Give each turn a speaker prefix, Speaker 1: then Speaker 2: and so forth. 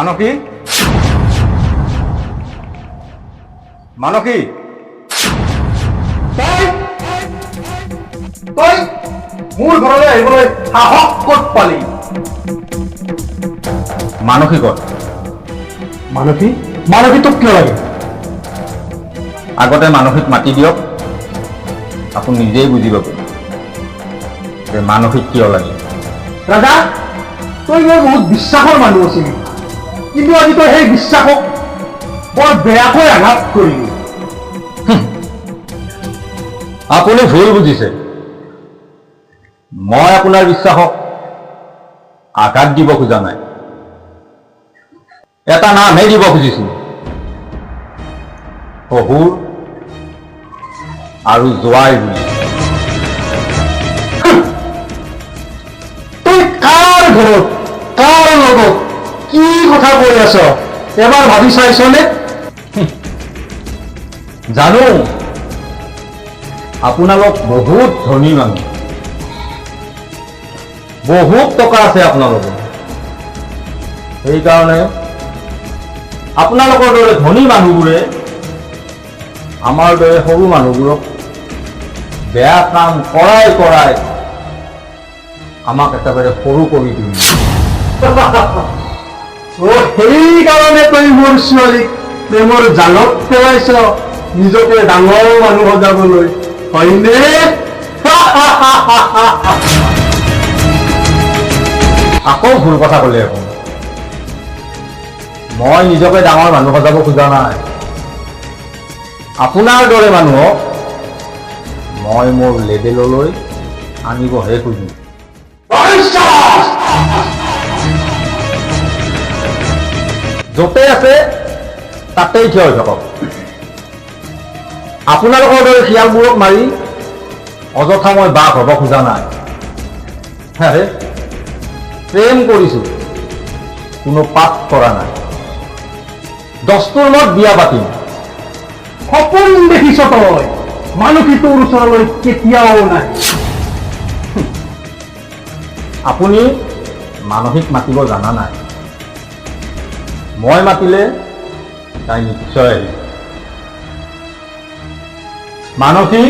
Speaker 1: মানসী মানসী তই মোৰ ঘৰলৈ আহিবলৈ সাহস ক'ত পালি? মানসী ক'ত?
Speaker 2: মানসী মানসী তোক কিয় লাগে?
Speaker 1: আগতে মানসীক মাতি দিয়ক, আপুনি নিজেই বুজি পাব যে মানসীক কিয় লাগে।
Speaker 2: ৰাজা, তই মোৰ বহুত বিশ্বাসৰ মানুহ আছিলি, কিন্তু আজি তই সেই বিশ্বাসক বৰ বেয়াকৈ আঘাত কৰিলি।
Speaker 1: আপুনি ভুল বুজিছে। মই আপোনাৰ বিশ্বাসক আঘাত দিব খোজা নাই, এটা নামহে দিব খুজিছো, শহুৰ আৰু জোৱাই বুলি।
Speaker 2: তই কাৰ ঘৰত কাৰ লগত কি কথা কৈ আছ? এবাৰ ভাবি চাইছনে?
Speaker 1: জানো আপোনালোক বহুত ধনী মানুহ, বহুত টকা আছে আপোনালোকৰ, সেইকাৰণে আপোনালোকৰ দৰে ধনী মানুহবোৰে আমাৰ দৰে সৰু মানুহবোৰক বেয়া কাম কৰাই কৰাই আমাক একেবাৰে সৰু কৰি দিলে।
Speaker 2: সেইকাৰণে তই মোৰ ছোৱালীক প্ৰেমৰ জালত পেলাইছ, নিজকে ডাঙৰ মানুহ সজাবলৈ, হয়নে?
Speaker 1: আকৌ ভুল কথা ক'লে আপুনি। মই নিজকে ডাঙৰ মানুহ সজাব খোজা নাই, আপোনাৰ দৰে মানুহক মই মোৰ লেভেললৈ আনিবহে খুজিম। য'তে আছে তাতেই থিয় হৈ থাকক। আপোনালোকৰ দৰে শিয়ালবোৰক মাৰি অযথা মই বাঘ হ'ব খোজা নাই। হে, প্ৰেম কৰিছোঁ, কোনো পাপ কৰা নাই। দস্তুৰমত বিয়া পাতিম।
Speaker 2: সপোন দেখিছ তই, মানসী তোৰ ওচৰলৈ কেতিয়াও নাই।
Speaker 1: আপুনি মানসীক মাতিব জানা নাই, মই মাতিলে তাই নিশ্চয় আহিব। মানসী